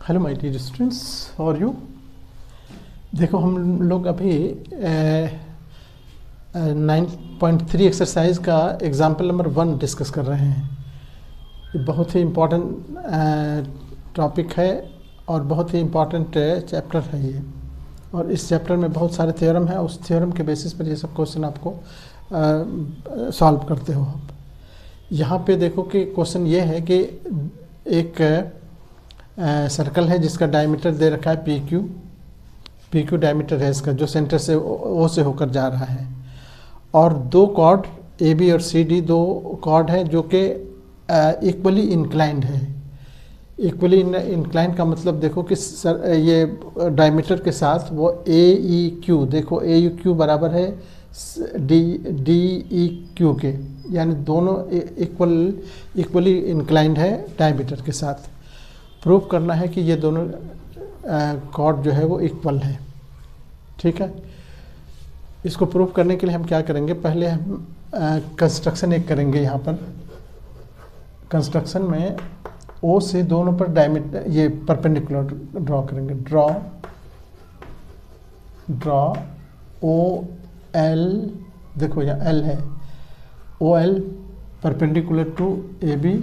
Hello my dear students, how are you. देखो हम लोग अभी 9.3 एक्सरसाइज का एग्जाम्पल नंबर 1 डिस्कस कर रहे हैं। ये बहुत ही इम्पॉर्टेंट टॉपिक है और बहुत ही इम्पॉर्टेंट चैप्टर है ये। और इस चैप्टर में बहुत सारे थ्योरम है, उस थ्योरम के बेसिस पर ये सब क्वेश्चन आपको सॉल्व करते हो। यहाँ पे देखो कि क्वेश्चन ये है कि एक सर्कल है जिसका डायमीटर दे रखा है पी क्यू डायमीटर है इसका, जो सेंटर से ओ से होकर जा रहा है। और दो कॉर्ड ए बी और सी डी, दो कॉर्ड हैं जो कि इक्वली इंक्लाइंड है। इक्वली इंक्लाइंड का मतलब देखो कि ये डायमीटर के साथ वो ए ई क्यू, देखो ए यू क्यू बराबर है डी ई क्यू के, यानी दोनों इक्वली इंक्लाइंड है डायमीटर के साथ। प्रूव करना है कि ये दोनों कॉर्ड जो है वो इक्वल है। ठीक है, इसको प्रूव करने के लिए हम क्या करेंगे, पहले हम कंस्ट्रक्शन एक करेंगे। यहाँ पर कंस्ट्रक्शन में ओ से दोनों पर डायमीटर ये परपेंडिकुलर ड्रॉ करेंगे। ड्रॉ ओ एल, देखो यहाँ एल है, O L perpendicular to A B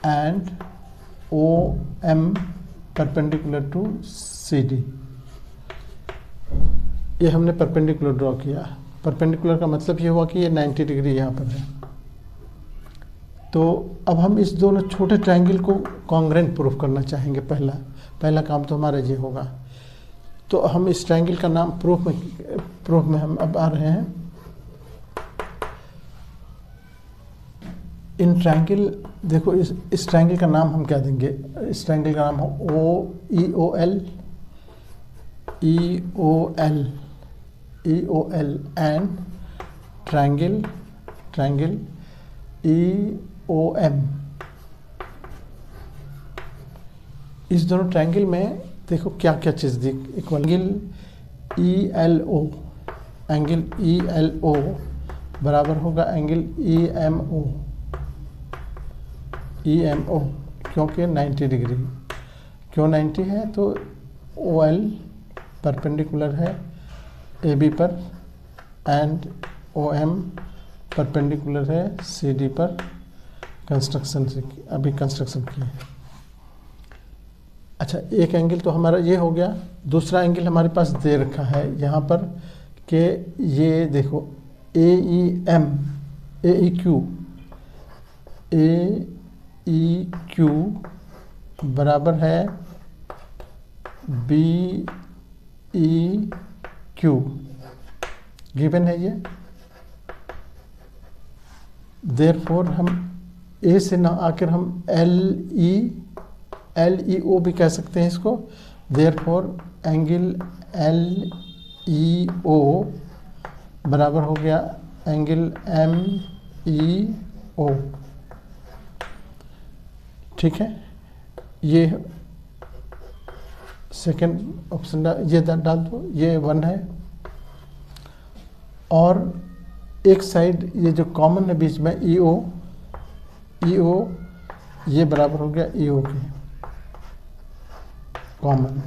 and O M perpendicular to C D. ये हमने परपेंडिकुलर ड्रॉ किया। परपेंडिकुलर का मतलब ये हुआ कि ये 90 डिग्री यहाँ पर है। तो अब हम इस दोनों छोटे ट्रायंगल को कॉन्ग्रेंट प्रूफ करना चाहेंगे। पहला काम तो हमारा ये होगा। तो हम इस ट्रायंगल का नाम प्रूफ में हम अब आ रहे हैं। इन ट्रायंगल, देखो इस ट्रायंगल का नाम हम क्या देंगे, इस ट्रायंगल का नाम हो E O L and triangle E O M. इस दोनों ट्रायंगल में देखो क्या क्या चीज़ दी equal. Angle E L O बराबर होगा एंगल ई एम ओ, क्योंकि 90 डिग्री। क्यों 90 है, तो ओ एल परपेंडिकुलर है ए बी पर एंड ओ एम परपेंडिकुलर है सी डी पर। कंस्ट्रक्शन से अभी कंस्ट्रक्शन किए। अच्छा, एक एंगल तो हमारा ये हो गया। दूसरा एंगल हमारे पास दे रखा है यहाँ पर कि ये देखो ए ई क्यू बराबर है बी ई क्यू, गिवन है ये। देयरफॉर हम ए से ना आकर हम एल ई ओ भी कह सकते हैं इसको। देयरफॉर एंगल एल ई ओ बराबर हो गया एंगल एम ई ओ। ठीक है, ये सेकंड ऑप्शन ये डाल दो, ये 1 है। और एक साइड ये जो कॉमन है बीच में ई ओ ये बराबर हो गया ई ओ के, कॉमन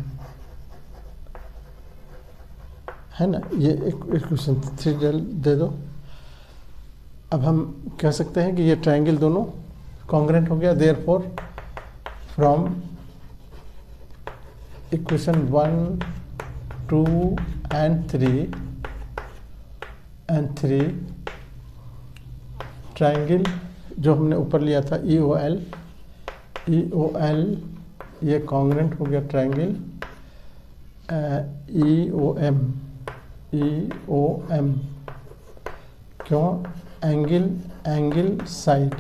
है ना। ये इक्वेशन 3 दे दो। अब हम कह सकते हैं कि ये ट्रायंगल दोनों कॉन्ग्रेंट हो गया। Therefore from equation 1, 2 and 3 triangle जो हमने ऊपर लिया था ई ओ एल ये कॉन्ग्रेंट हो गया ट्रायंगल ई ओ एम। क्यों, एंगल साइड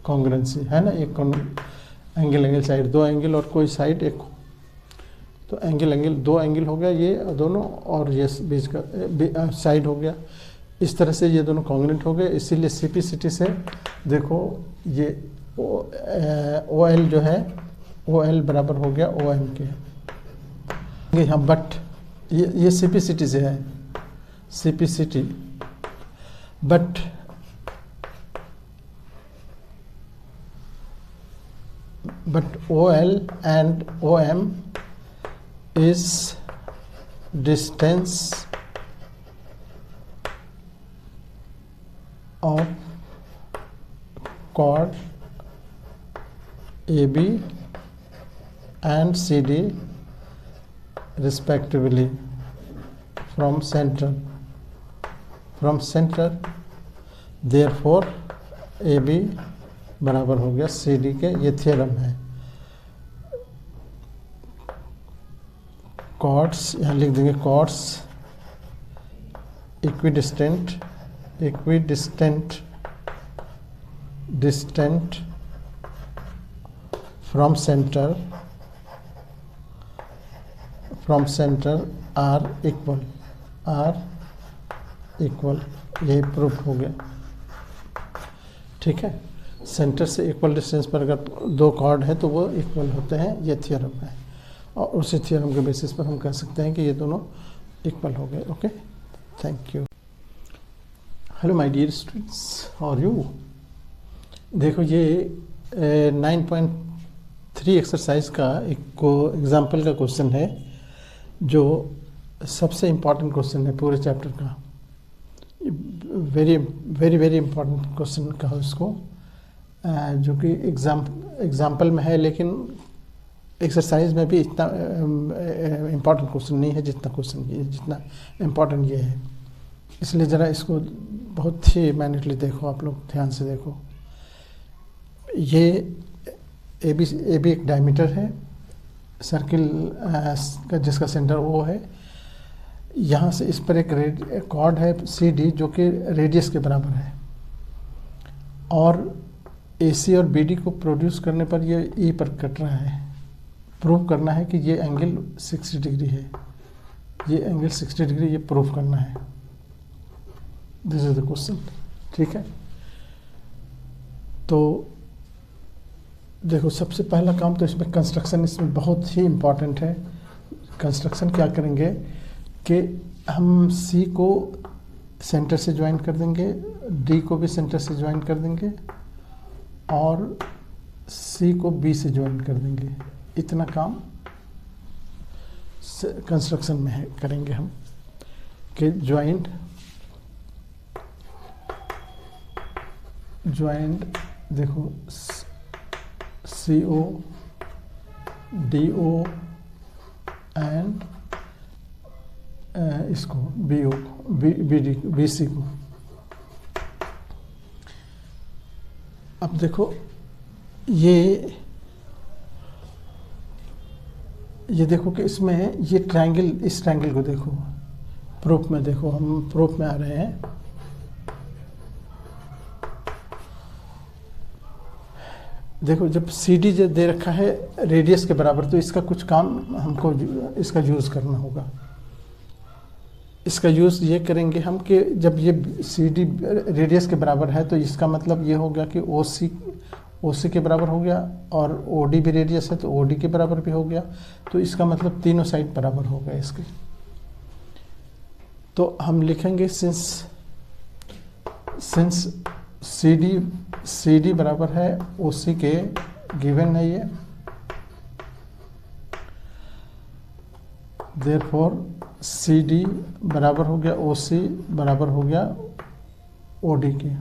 कॉन्ग्रेंसी है ना। एक एंगल साइड, दो एंगल और कोई साइड एक, तो एंगल दो एंगल हो गया ये दोनों, और ये बीच का साइड हो गया। इस तरह से ये दोनों कॉन्ग्रेंट हो गए। इसीलिए सिटी से देखो ये ओ एल जो है, ओ एल बराबर हो गया ओ एम के। यहाँ बट ये सिटी से है, city but OL and OM is distance of chord AB and CD respectively from center. Therefore AB बराबर हो गया CD के, ये थ्योरम है। chords यहाँ लिख देंगे, chords distant from center are equal, यही प्रूफ हो गया। ठीक है, सेंटर से इक्वल डिस्टेंस पर अगर दो कॉर्ड है तो वो इक्वल होते हैं, ये थ्योरम है। और उसी थ्योरम के बेसिस पर हम कह सकते हैं कि ये दोनों इक्वल हो गए। Okay, thank you. Hello my dear students, how are you. देखो ये 9.3 एक्सरसाइज का एक एग्जाम्पल का क्वेश्चन है, जो सबसे इम्पॉर्टेंट क्वेश्चन है पूरे चैप्टर का। Very very very important question कहा उसको, जो कि एग्जाम्पल में है, लेकिन एक्सरसाइज में भी इतना इम्पॉर्टेंट क्वेश्चन नहीं है जितना इम्पॉर्टेंट ये है। इसलिए ज़रा इसको बहुत ही मैनेटली देखो, आप लोग ध्यान से देखो। ये ए बी एक डायमीटर है सर्किल का, जिसका सेंटर O है। यहाँ से इस पर एक कॉर्ड है CD जो कि रेडियस के बराबर है, और AC और BD को प्रोड्यूस करने पर ये E पर कट रहा है। प्रूव करना है कि ये एंगल 60 डिग्री है, ये एंगल 60 डिग्री, ये प्रूव करना है। This is the question. ठीक है, तो देखो सबसे पहला काम तो इसमें कंस्ट्रक्शन, इसमें बहुत ही इम्पॉर्टेंट है। कंस्ट्रक्शन क्या करेंगे कि हम C को सेंटर से ज्वाइन कर देंगे, D को भी सेंटर से ज्वाइन कर देंगे, और C को B से ज्वाइन कर देंगे। इतना काम कंस्ट्रक्शन में है, करेंगे हम कि ज्वाइंट देखो CO DO एंड इसको BC को। अब देखो ये देखो कि इसमें ये ट्रायंगल, इस ट्रायंगल को देखो, प्रूफ में देखो, हम प्रूफ में आ रहे हैं। देखो जब CD जो दे रखा है रेडियस के बराबर, तो इसका कुछ काम हमको इसका यूज़ करना होगा। इसका यूज़ ये करेंगे हम कि जब ये CD रेडियस के बराबर है, तो इसका मतलब ये हो गया कि OC के बराबर हो गया, और OD भी रेडियस है तो OD के बराबर भी हो गया। तो इसका मतलब तीनों साइड बराबर हो गए इसके। तो हम लिखेंगे सिंस CD बराबर है OC के, गिवन है ये, देयरफॉर CD बराबर हो गया OC बराबर हो गया OD के।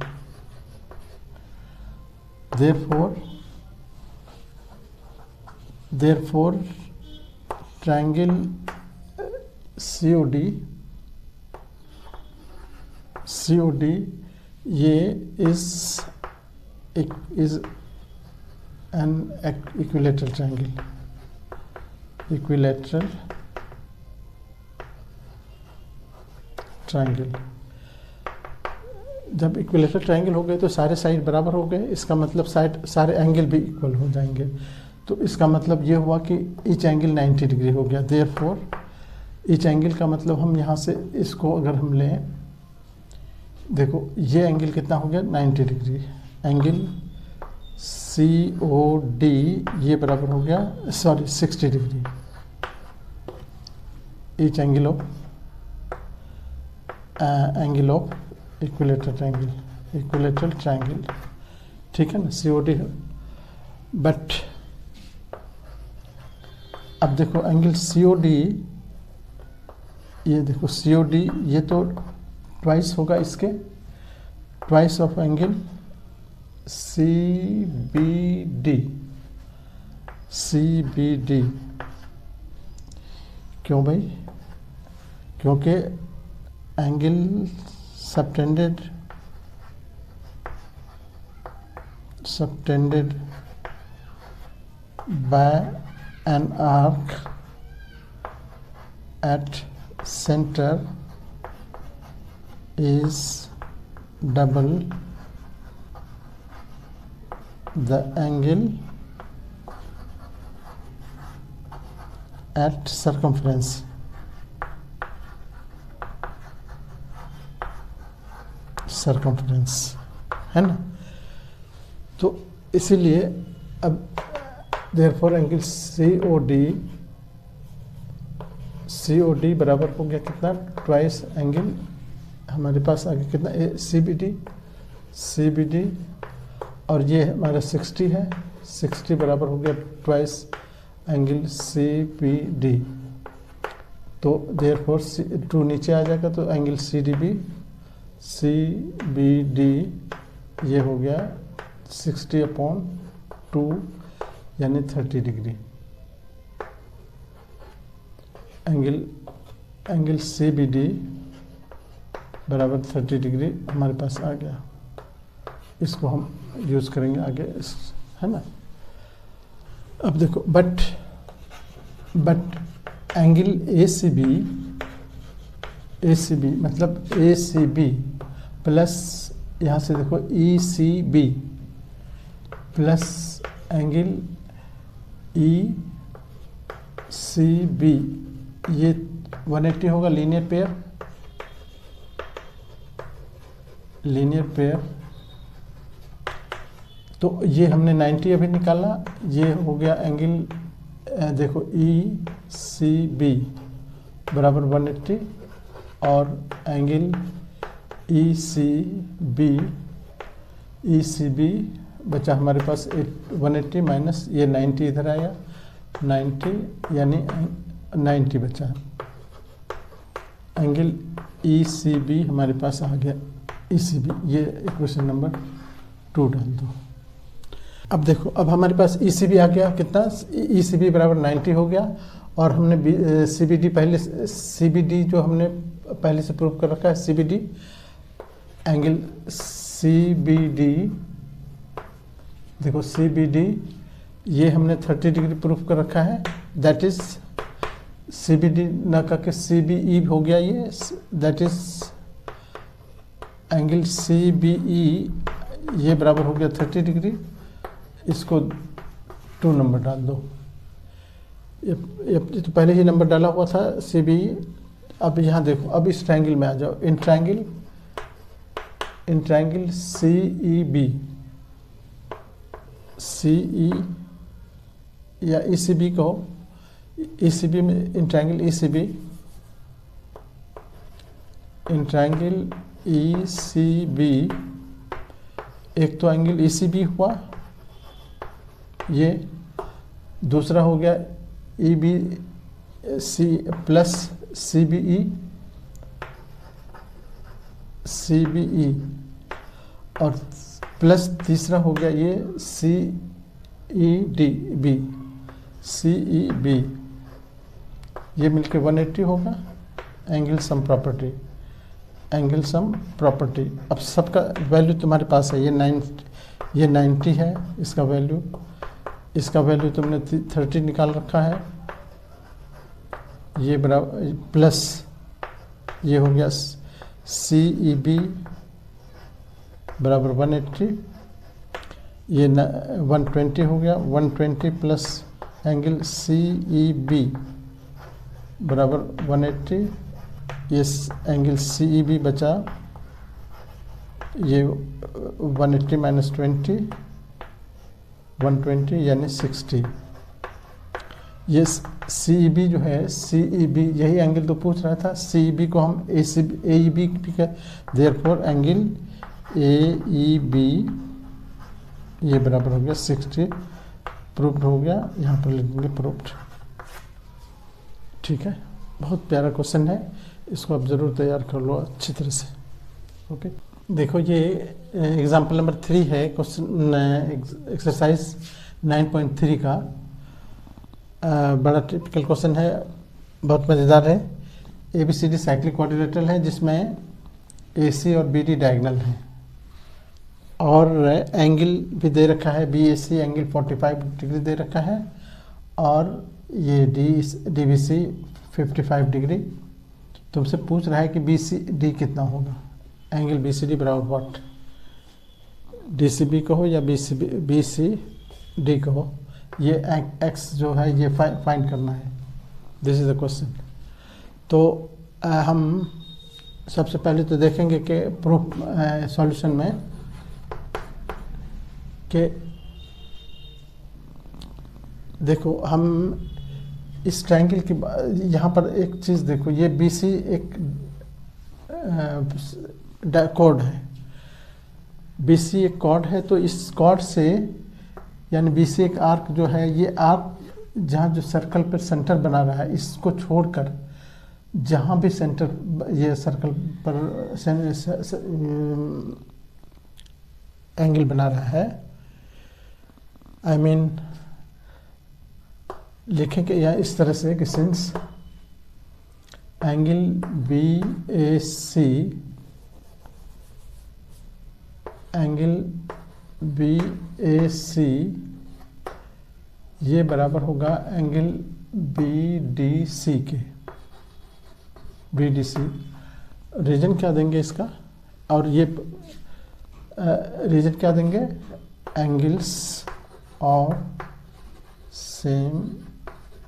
therefore triangle COD ये is an equilateral triangle। जब इक्विलेटरल ट्रायंगल हो गए तो सारे साइड बराबर हो गए, इसका मतलब सारे एंगल भी इक्वल हो जाएंगे। तो इसका मतलब ये हुआ कि ईच एंगल 90 डिग्री हो गया। देयरफॉर ईच एंगल का मतलब हम यहाँ से इसको अगर हम लें, देखो ये एंगल कितना हो गया 90 डिग्री। एंगल COD ये बराबर हो गया 60 degree. Each angle of equilateral triangle, ठीक है ना, COD है। बट अब देखो एंगल COD, ये देखो COD, ये तो ट्वाइस होगा इसके, ट्वाइस ऑफ एंगल CBD। क्यों भाई? क्योंकि angle subtended by an arc at center is double the angle at circumference। है ना? तो इसीलिए अब देयरफॉर एंगल COD बराबर हो गया कितना? ट्वाइस एंगल हमारे पास आगे कितना CBD, और ये हमारा 60 है, 60 बराबर हो गया ट्वाइस एंगल CPD। तो देयरफॉर 2 नीचे आ जाएगा, तो एंगल CBD ये हो गया 60/2 यानी 30 डिग्री। एंगल CBD बराबर 30 डिग्री हमारे पास आ गया। इसको हम यूज़ करेंगे आगे, है ना? अब देखो बट एंगल ACB मतलब ACB प्लस यहाँ से देखो ECB प्लस एंगल ECB, ये 180 होगा लीनियर पेयर। तो ये हमने 90 अभी निकाला, ये हो गया एंगल देखो ECB बराबर 180 और एंगल ECB बचा हमारे पास 180 माइनस ये 90 इधर आया, 90 यानी 90 बचा। एंगल ECB हमारे पास आ गया, ECB ये इक्वेशन नंबर 2 डाल दो। अब देखो अब हमारे पास ECB आ गया कितना? ECB बराबर 90 हो गया, और हमने CBD जो हमने पहले से प्रूव कर रखा है, CBD एंगल CBD देखो CBD ये हमने 30 डिग्री प्रूफ कर रखा है, दैट इज CBD ना करके CBE हो गया ये, दैट इज एंगल CBE ये बराबर हो गया 30 डिग्री। इसको 2 नंबर डाल दो, ये तो पहले ही नंबर डाला हुआ था CBE। अब यहाँ देखो, अब इस ट्रायंगल में आ जाओ, इन ट्रायंगल CE या ECB कहो, ECB में इन ट्रायंगल ECB एक तो एंगल ECB हुआ, ये दूसरा हो गया EBC प्लस CBE और प्लस तीसरा हो गया ये CEB ये मिलके 180 होगा। एंगल सम प्रॉपर्टी अब सबका वैल्यू तुम्हारे पास है, ये 90 है, इसका वैल्यू तुमने 30 निकाल रखा है, ये बराबर प्लस ये हो गया CEB बराबर 180, ये 120 हो गया, 120 प्लस एंगल CEB बराबर 180, ये एंगल CEB बचा ये 180 माइनस 20 120 यानी 60। ये CEB जो है CEB यही एंगल तो पूछ रहा था, CEB को हम AEB भी कह, देयरफॉर एंगल AEB ये बराबर हो गया 60, प्रूव्ड हो गया, यहाँ पर लिख देंगे प्रूव्ड। ठीक है, बहुत प्यारा क्वेश्चन है, इसको आप ज़रूर तैयार कर लो अच्छी तरह से। ओके, देखो ये एग्जाम्पल नंबर 3 है, क्वेश्चन एक्सरसाइज 9.3 का। बड़ा टिपिकल क्वेश्चन है, बहुत मज़ेदार है। ABCD साइक्लिक क्वाड्रिलेटरल है जिसमें AC और BD डायगोनल है और एंगल भी दे रखा है, BAC एंगल 45 डिग्री दे रखा है और ये DBC 55 डिग्री। तुमसे पूछ रहा है कि BCD कितना होगा। एंगल BCD बराबर व्हाट, DCB कहो या BCD कहो, ये x जो है ये फाइंड करना है। This is the question. तो हम सबसे पहले तो देखेंगे कि प्रूफ सॉल्यूशन में कि देखो हम इस ट्रायंगल की यहाँ पर एक चीज़ देखो, ये BC एक कॉर्ड है, BC एक कॉर्ड है। तो इस कॉर्ड से यानी BC एक आर्क जो है, ये आर्क जहाँ जो सर्कल पर सेंटर बना रहा है, इसको छोड़कर जहाँ भी सेंटर ये सर्कल पर एंगल बना रहा है, आई मीन लिखेंगे या इस तरह से कि सिंस एंगल BAC ये बराबर होगा एंगल BDC के। BDC रीजन क्या देंगे इसका, और ये रीजन क्या देंगे, एंगल्स और सेम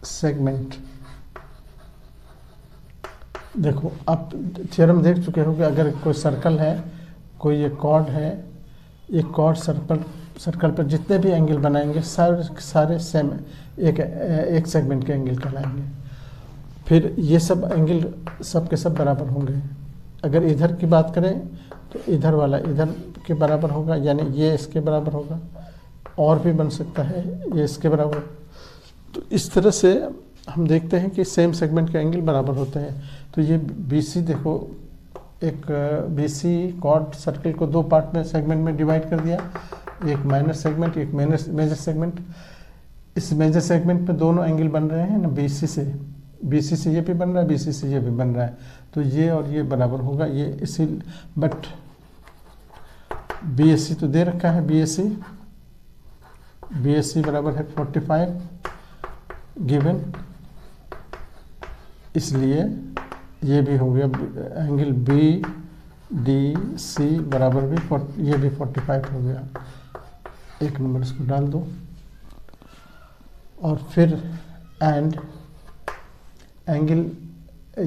सेगमेंट। देखो आप थ्योरम देख चुके हो कि अगर कोई सर्कल है, कोई ये कॉर्ड है, एक कॉर्ड सर्कल पर जितने भी एंगल बनाएंगे सारे सेम एक सेगमेंट के एंगल कहलाएंगे। फिर ये सब एंगल सब के सब बराबर होंगे। अगर इधर की बात करें तो इधर वाला इधर के बराबर होगा, यानी ये इसके बराबर होगा, और भी बन सकता है ये इसके बराबर। तो इस तरह से हम देखते हैं कि सेम सेगमेंट के एंगल बराबर होते हैं। तो ये BC देखो, एक BC कॉर्ड सर्कल को दो पार्ट में सेगमेंट में डिवाइड कर दिया, एक माइनर सेगमेंट एक मेजर सेगमेंट। इस मेजर सेगमेंट में दोनों एंगल बन रहे हैं ना, BC से ये भी बन रहा है, BC से ये भी बन रहा है। तो ये और ये बराबर होगा, ये इसी बट BAC तो दे रखा है, BAC बराबर है 45 गिवन, इसलिए ये भी हो गया एंगल BDC बराबर भी ये भी 45 हो गया। एक नंबर इसको डाल दो और फिर एंड एंगल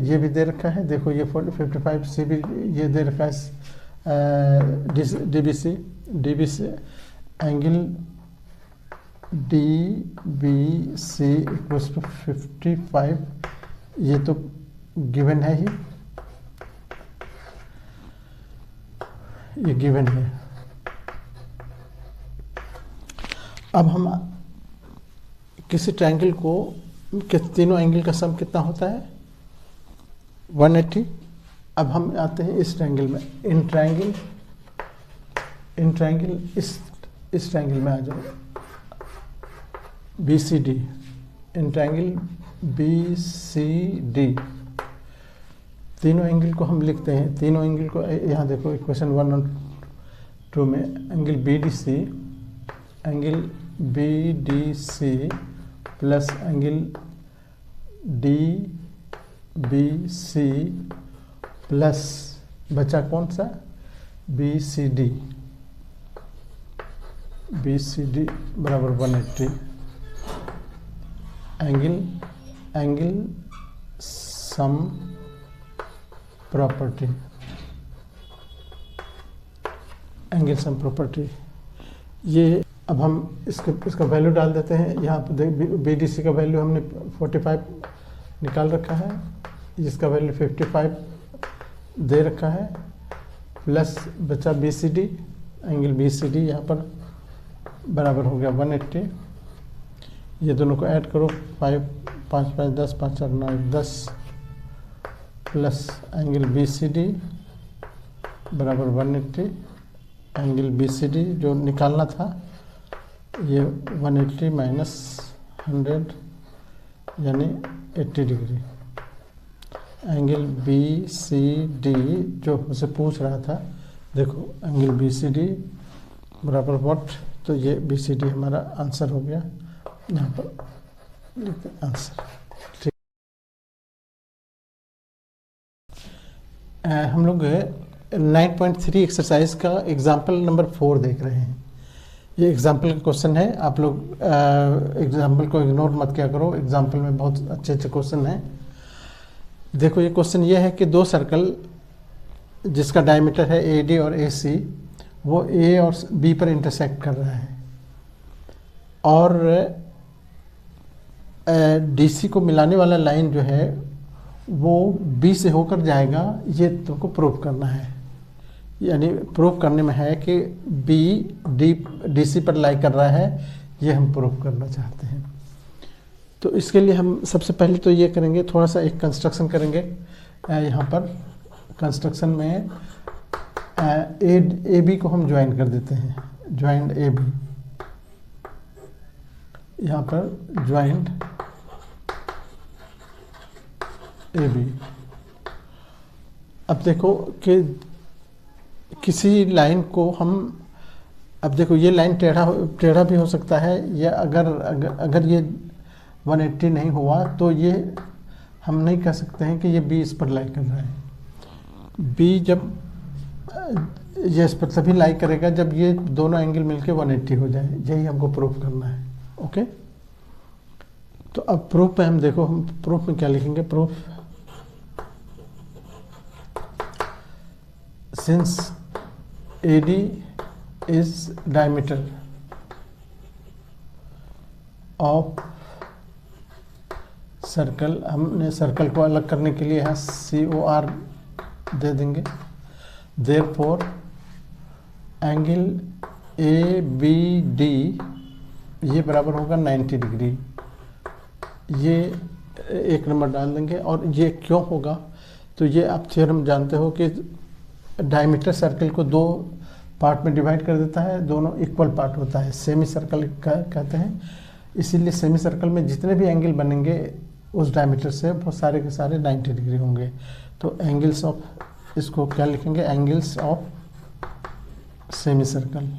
ये भी दे रखा है, देखो ये 55 से भी ये दे रखा है DBC angle DBC equals to 55, ये तो गिवन है ही, ये गिवन है। अब हम किसी ट्रायंगल को के तीनों एंगल का सम कितना होता है 180। अब हम आते हैं इस ट्रायंगल में, इन ट्रायंगल इस ट्रायंगल में आ जाओ, BCD, इन ट्रायंगल BCD तीनों एंगल को हम लिखते हैं, तीनों एंगल को यहाँ देखो इक्वेशन 1 और 2 में angle BDC plus angle DBC plus बचा कौन सा BCD बराबर 180। Angle sum property, angle sum property, ये अब हम इसका वैल्यू डाल देते हैं। यहाँ पर BDC का वैल्यू हमने 45 निकाल रखा है, जिसका वैल्यू 55 दे रखा है, प्लस बचा BCD, एंगल BCD यहाँ पर बराबर हो गया 180। ये दोनों को ऐड करो, 5 5 5 10 5 4 9 10 plus angle B C D बराबर 180। एंगल बी सी डी जो निकालना था ये 180 माइनस 100 यानी 80 degree. Angle B C D जो मुझसे पूछ रहा था, देखो एंगल बी सी डी बराबर व्हाट, तो ये बी सी डी हमारा आंसर हो गया। यहाँ पर लिखते हैं आंसर। ठीक, हम लोग 9.3 एक्सरसाइज का एग्जाम्पल नंबर 4 देख रहे हैं। ये एग्जाम्पल का क्वेश्चन है, आप लोग एग्जाम्पल को इग्नोर मत किया करो, एग्जाम्पल में बहुत अच्छे अच्छे क्वेश्चन हैं। देखो ये क्वेश्चन ये है कि दो सर्कल जिसका डायमीटर है ए डी और ए सी, वो ए और बी पर इंटरसेक्ट कर रहा है और डी सी को मिलाने वाला लाइन जो है वो बी से होकर जाएगा, ये तुमको प्रूव करना है। यानी प्रूव करने में है कि बी डी सी पर लाई कर रहा है, ये हम प्रूव करना चाहते हैं। तो इसके लिए हम सबसे पहले तो ये करेंगे, थोड़ा सा एक कंस्ट्रक्शन करेंगे। यहाँ पर कंस्ट्रक्शन में ए बी को हम ज्वाइन कर देते हैं, ज्वाइंट ए बी। यहाँ पर ज्वाइंट ए बी। अब देखो कि किसी लाइन को हम, अब देखो ये लाइन टेढ़ा भी हो सकता है, या अगर ये 180 नहीं हुआ तो ये हम नहीं कह सकते हैं कि ये बी इस पर लाई कर रहा है। बी जब ये इस पर तभी लाई करेगा जब ये दोनों एंगल मिलके 180 हो जाए, यही हमको प्रूफ करना है। ओके, तो अब प्रूफ में हम देखो, हम प्रूफ में क्या लिखेंगे। Proof since AD is diameter of circle, हमने सर्कल को अलग करने के लिए यहाँ COR दे देंगे। Therefore एंगल ABD ये बराबर होगा 90 डिग्री। ये एक नंबर डाल देंगे। और ये क्यों होगा, तो ये आप थ्योरम जानते हो कि डायमीटर सर्कल को दो पार्ट में डिवाइड कर देता है, दोनों इक्वल पार्ट होता है, सेमी सर्कल कहते हैं। इसीलिए सेमी सर्कल में जितने भी एंगल बनेंगे उस डायमीटर से वो सारे के सारे 90 डिग्री होंगे। तो एंगल्स ऑफ, इसको क्या लिखेंगे, एंगल्स ऑफ सेमी सर्कल।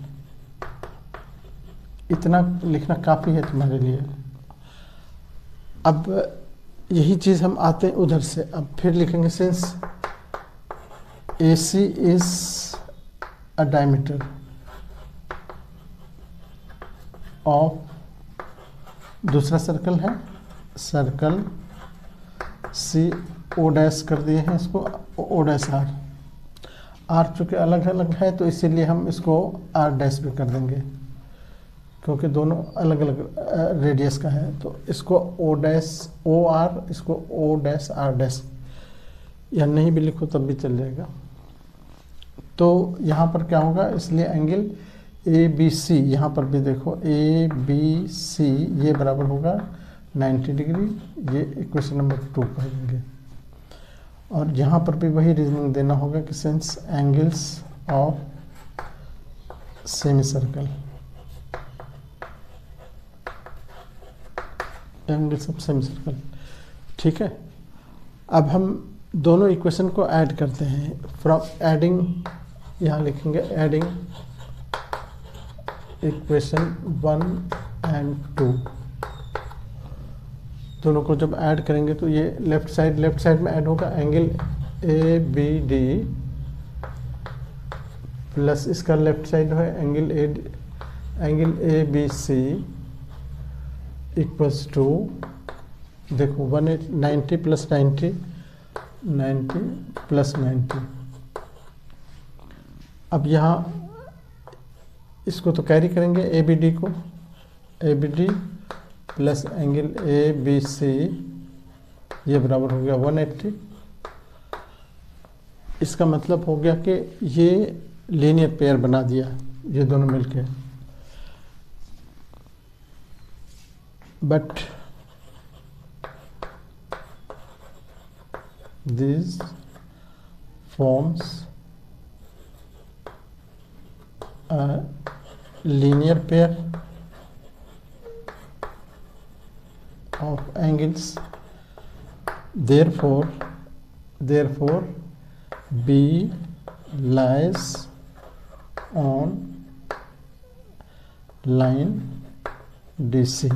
इतना लिखना काफ़ी है तुम्हारे लिए। अब यही चीज़ हम आते हैं उधर से, अब फिर लिखेंगे since AC is a diameter of, दूसरा सर्कल है सर्कल CO डैश कर दिए हैं इसको O डैश R चूँकि अलग अलग है तो इसीलिए हम इसको R डैश भी कर देंगे, क्योंकि दोनों अलग अलग रेडियस का है। तो इसको O डैश OR, इसको O डैश R डैश, या नहीं भी लिखो तब भी चल जाएगा। तो यहाँ पर क्या होगा, इसलिए एंगल ABC, यहाँ पर भी देखो ABC ये बराबर होगा 90 डिग्री। ये इक्वेशन नंबर 2 कह देंगे। और यहाँ पर भी वही रीजनिंग देना होगा कि since angles of semi circle, angles of semi circle. ठीक है, अब हम दोनों इक्वेशन को ऐड करते हैं। फ्रॉम एडिंग, यहाँ लिखेंगे एडिंग इक्वेशन 1 and 2। दोनों को जब ऐड करेंगे तो ये लेफ्ट साइड में ऐड होगा एंगल ABD प्लस इसका लेफ्ट साइड है एंगल ABC इक्वल्स टू, देखो 90 प्लस 90 प्लस 90। अब यहाँ इसको तो कैरी करेंगे ABD को, ABD प्लस एंगल ABC ये बराबर हो गया 180। इसका मतलब हो गया कि ये लीनियर पेयर बना दिया ये दोनों मिलके। But These forms a linear pair of angles. Therefore B lies on line DC.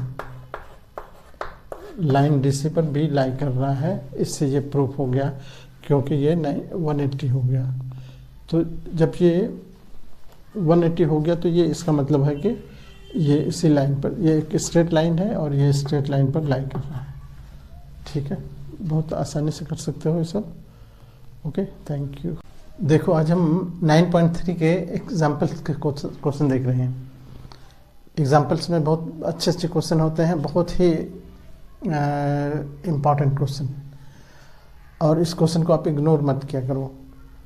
Line DC पर B लाई कर रहा है, इससे ये प्रूफ हो गया क्योंकि ये 180 हो गया। तो जब ये 180 हो गया तो ये इसका मतलब है कि ये इसी लाइन पर, ये एक स्ट्रेट लाइन है और ये स्ट्रेट लाइन पर लाई कर रहा है। ठीक है, बहुत आसानी से कर सकते हो ये सब। Okay, thank you. देखो आज हम 9.3 के एग्जाम्पल्स के क्वेश्चन देख रहे हैं। एग्जाम्पल्स में बहुत अच्छे अच्छे क्वेश्चन होते हैं, बहुत ही इम्पॉर्टेंट क्वेश्चन, और इस क्वेश्चन को आप इग्नोर मत किया करो।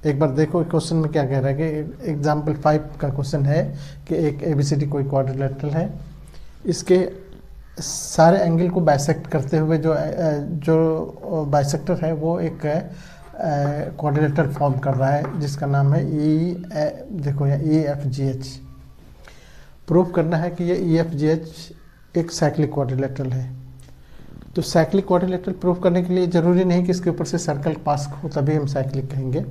एक बार देखो क्वेश्चन में क्या कह रहा है कि एग्जाम्पल 5 का क्वेश्चन है कि एक ABCD कोई क्वाड्रिलेटरल है, इसके सारे एंगल को बाइसेक्ट करते हुए जो बाइसेक्टर है वो एक क्वाड्रिलेटरल फॉर्म कर रहा है जिसका नाम है देखो यहाँ EFGH। प्रूफ करना है कि ये EFGH एक साइक्लिक क्वाड्रिलेटरल है। तो साइक्लिक क्वाड्रिलेटरल प्रूफ करने के लिए ज़रूरी नहीं कि इसके ऊपर से सर्कल पास हो तभी हम साइक्लिक कहेंगे।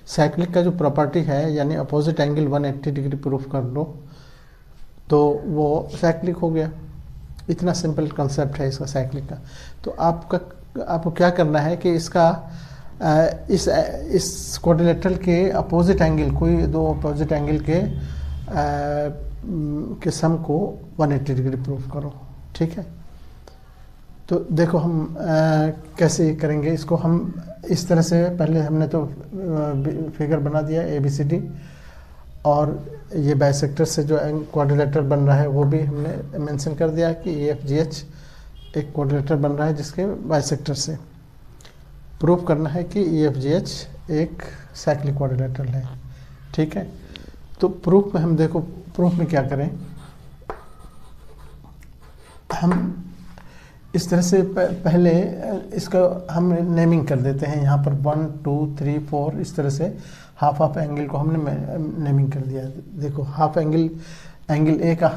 साइक्लिक का जो प्रॉपर्टी है यानी अपोजिट एंगल 180 डिग्री प्रूफ कर लो तो वो साइक्लिक हो गया। इतना सिंपल कंसेप्ट है इसका साइक्लिक का। तो आपको क्या करना है कि इसका इस क्वाड्रिलेटरल के अपोजिट एंगल, कोई दो अपोजिट एंगल के सम को 180 डिग्री प्रूफ करो। ठीक है, तो देखो हम कैसे करेंगे इसको। हम इस तरह से, पहले हमने तो फिगर बना दिया ABCD, और ये बाइसेक्टर से जो क्वाड्रिलेटरल बन रहा है वो भी हमने मेंशन कर दिया कि EFGH एक क्वाड्रिलेटरल बन रहा है जिसके बाइसेक्टर से। प्रूफ करना है कि EFGH एक साइक्लिक क्वाड्रिलेटरल है। ठीक है, तो प्रूफ में हम देखो, प्रूफ में क्या करें, हम इस तरह से पहले इसका हम नेमिंग कर देते हैं। यहाँ पर 1 2 3 4 इस तरह से हाफ एंगल को हमने नेमिंग कर दिया। देखो हाफ एंगल A का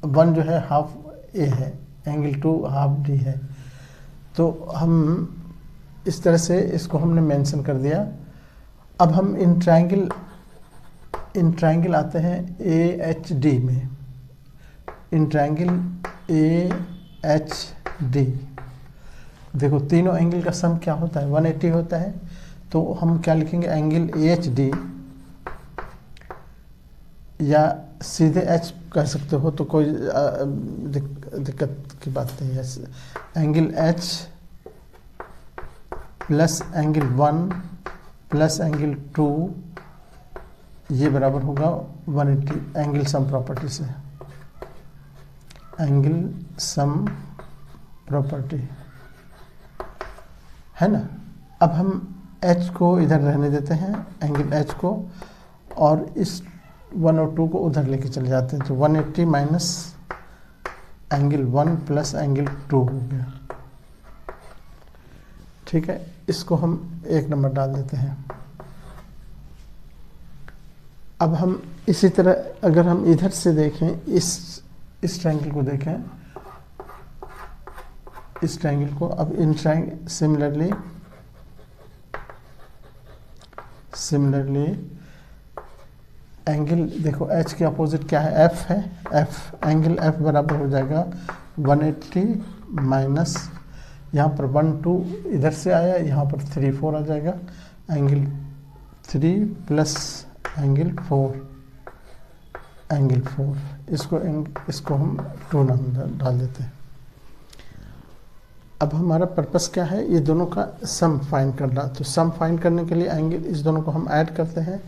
1 जो है हाफ A है, एंगल 2 हाफ D है। तो हम इस तरह से इसको हमने मेंशन कर दिया। अब हम इन ट्रायंगल आते हैं AHD में। इन ट्रायंगल AHD, देखो तीनों एंगल का सम क्या होता है, 180 होता है। तो हम क्या लिखेंगे, एंगल AHD, या सीधे H कह सकते हो तो कोई दिक्कत की बात नहीं है। Angle H plus angle 1 plus angle 2 ये बराबर होगा 180 एंगल सम प्रॉपर्टी से। एंगल सम प्रॉपर्टी है ना। अब हम H को इधर रहने देते हैं, एंगल H को, और इस 1 और 2 को उधर लेके चले जाते हैं। तो 180 माइनस एंगल 1 प्लस एंगल 2 हो गया। ठीक है, इसको हम 1 नंबर डाल देते हैं। अब हम इसी तरह अगर हम इधर से देखें, इस ट्रायंगल को देखें, इस ट्रायंगल को, अब इन ट्रायंगल सिमिलरली एंगल देखो H के अपोजिट क्या है, F है। एंगल F बराबर हो जाएगा 180 माइनस, यहाँ पर 1 2 इधर से आया, यहाँ पर 3 4 आ जाएगा। एंगल 3 प्लस एंगल 4, इसको हम 2 नाम डाल देते हैं। अब हमारा पर्पस क्या है, ये दोनों का सम फाइंड करना। तो सम फाइंड करने के लिए एंगल, इस दोनों को हम ऐड करते हैं।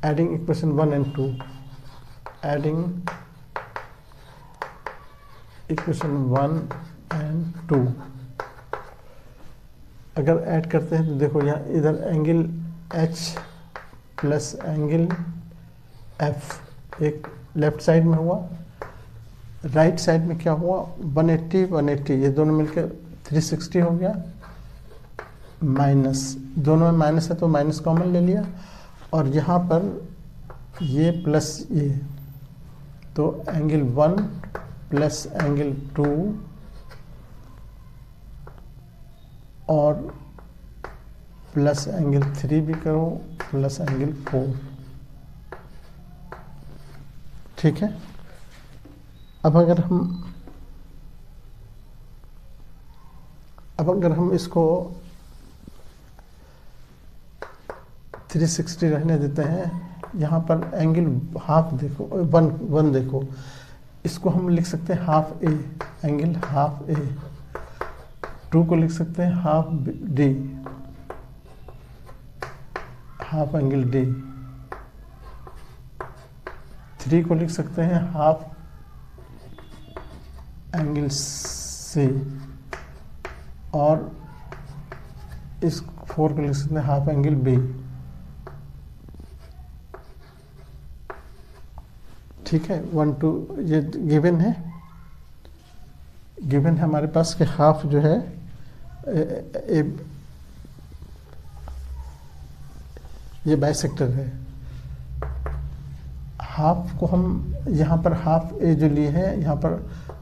Adding equation 1 and 2, adding equation 1 and 2 अगर ऐड करते हैं तो देखो यहाँ इधर angle H plus angle F एक लेफ्ट साइड में हुआ, राइट साइड में क्या हुआ, 180 180 ये दोनों मिलकर 360 हो गया। माइनस, दोनों में माइनस है तो माइनस कॉमन ले लिया, और यहाँ पर ये प्लस ये, तो एंगल 1 प्लस एंगल 2 और प्लस एंगल 3 भी करो प्लस एंगल 4। ठीक है। अब अगर हम इसको 360 रहने देते हैं, यहाँ पर एंगल हाफ देखो, वन देखो, इसको हम लिख सकते हैं हाफ ए, एंगल हाफ ए। 2 को लिख सकते हैं half D, half angle D. 3 को लिख सकते हैं हाफ एंगल सी, और इस 4 को लिख सकते हैं हाफ एंगल बी। ठीक है। 1 2 ये गिवन है हमारे पास कि हाफ जो है ये बाइसेक्टर है। हाफ को हम यहाँ पर हाफ ए जो लिए हैं, यहाँ पर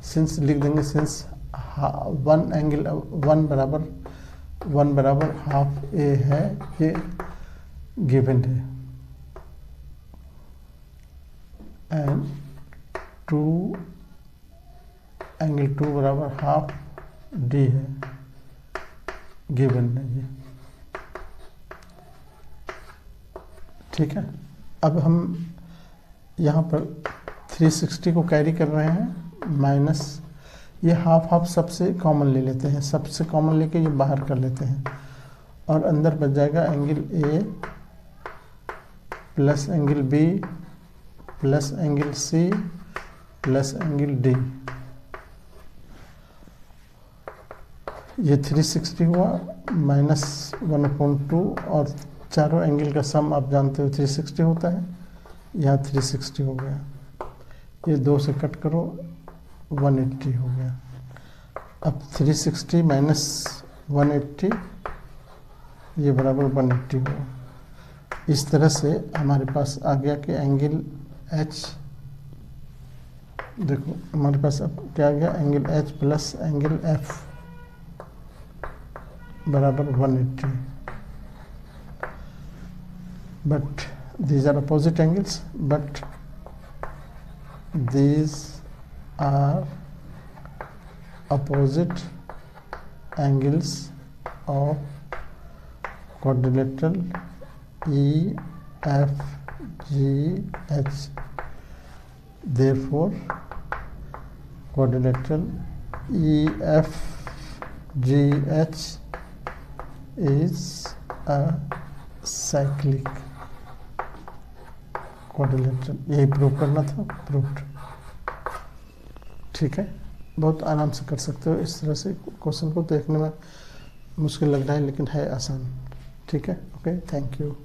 सिंस लिख देंगे, सिंस 1 बराबर हाफ ए है, ये गिवन है, एंड 2 एंगल 2 बराबर हाफ डी है, गिवन है ये। ठीक है। अब हम यहाँ पर 360 को कैरी कर रहे हैं, माइनस ये हाफ सबसे कॉमन ले लेते हैं, सबसे कॉमन लेके ये बाहर कर लेते हैं, और अंदर बच जाएगा angle A plus angle B plus angle C plus angle D. ये 360 हुआ माइनस 1/2, और चारों एंगल का सम आप जानते हो 360 होता है, यहाँ 360 हो गया। ये 2 से कट करो, 180 हो गया। अब 360 माइनस 180 ये बराबर 180 हुआ। इस तरह से हमारे पास आ गया कि एंगल एच, देखो हमारे पास अब क्या आ गया, angle H plus angle F बराबर 180। But these are opposite angles, but these are opposite angles of quadrilateral EFGH. Therefore, quadrilateral EFGH is a cyclic quadrilateral. यही प्रूव करना था, प्रूव्ड। ठीक है। बहुत आराम से कर सकते हो इस तरह से। क्वेश्चन को देखने में मुश्किल लग रहा है लेकिन है आसान। ठीक है। Okay, thank you.